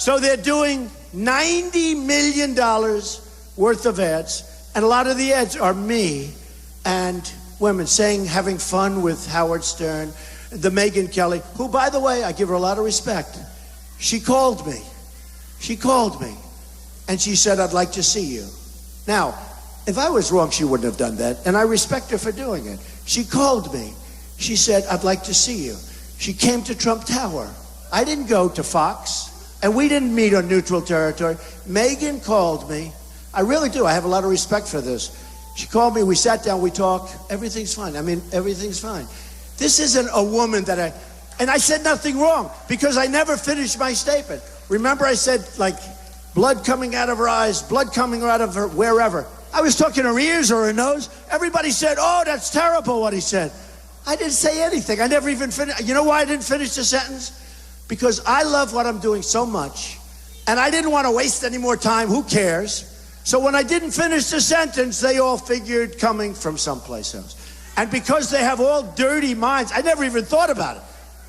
So they're doing $90 million worth of ads, and a lot of the ads are me and women having fun with Howard Stern, the Megyn Kelly, who, by the way, I give her a lot of respect. She called me, and she said, "I'd like to see you." Now, if I was wrong, she wouldn't have done that, and I respect her for doing it. She called me. She said, "I'd like to see you." She came to Trump Tower. I didn't go to Fox, and we didn't meet on neutral territory. Megyn called me. I really do. I have a lot of respect for this. She called me. We sat down. We talked. Everything's fine. I mean, everything's fine. This isn't a woman that and I said nothing wrong because I never finished my statement. Remember I said, like, blood coming out of her eyes, blood coming out of her wherever. I was talking her ears or her nose. Everybody said, "Oh, that's terrible what he said." I didn't say anything. I never even finished. You know why I didn't finish the sentence? Because I love what I'm doing so much, and I didn't want to waste any more time. Who cares? So when I didn't finish the sentence, they all figured coming from someplace else. And because they have all dirty minds, I never even thought about it.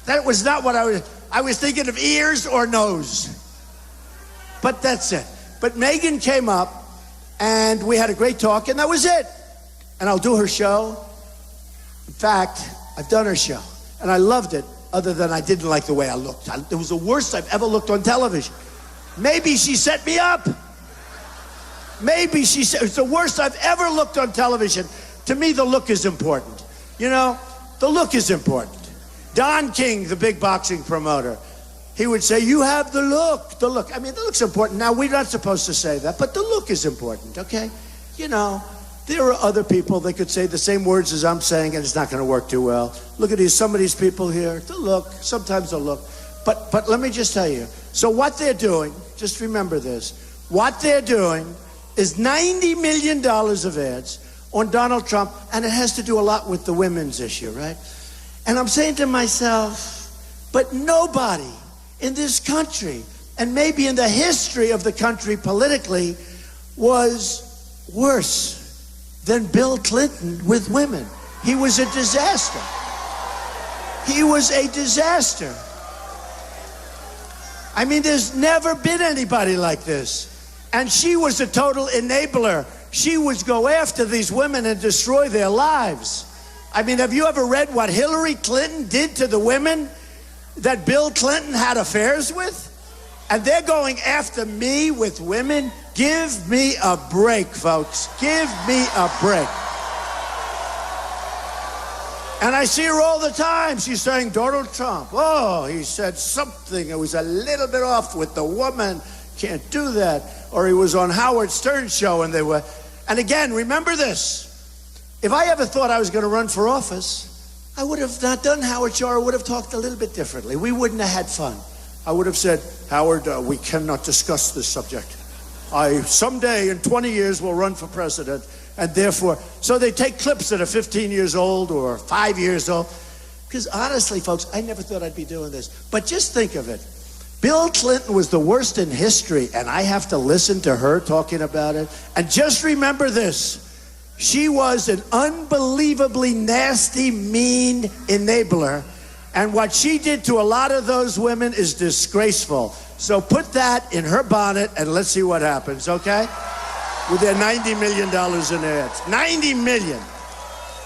That was not what I was thinking of ears or nose. But that's it. But Megyn came up, and we had a great talk, and that was it. And I'll do her show. In fact, I've done her show, and I loved it, other than I didn't like the way I looked. It was the worst I've ever looked on television. Maybe she set me up. Maybe she said, it's the worst I've ever looked on television. To me, the look is important. You know, the look is important. Don King, the big boxing promoter, he would say, "You have the look, the look." I mean, the look's important. Now, we're not supposed to say that, but the look is important, okay? You know, there are other people that could say the same words as I'm saying, and it's not going to work too well. Look at some of these people here. The look, sometimes the look. But let me just tell you. So what they're doing, just remember this, what they're doing is $90 million of ads on Donald Trump, and it has to do a lot with the women's issue, right? And I'm saying to myself, but nobody in this country, and maybe in the history of the country politically, was worse than Bill Clinton with women. He was a disaster. He was a disaster. I mean, there's never been anybody like this. And she was a total enabler. She would go after these women and destroy their lives. I mean, have you ever read what Hilary Clinton did to the women that Bill Clinton had affairs with? And they're going after me with women? Give me a break, folks. Give me a break. And I see her all the time. She's saying, "Donald Trump, oh, he said something. It was a little bit off with the woman. Can't do that." Or he was on Howard Stern's show and they were. And again, remember this. If I ever thought I was going to run for office, I would have not done Howard show. I would have talked a little bit differently. We wouldn't have had fun. I would have said, "Howard, we cannot discuss this subject. I someday in 20 years will run for president." And therefore, so they take clips that are 15 years old or 5 years old. Because honestly, folks, I never thought I'd be doing this. But just think of it. Bill Clinton was the worst in history, and I have to listen to her talking about it. And just remember this. She was an unbelievably nasty, mean enabler. And what she did to a lot of those women is disgraceful. So put that in her bonnet and let's see what happens, okay? With their $90 million in ads. $90 million.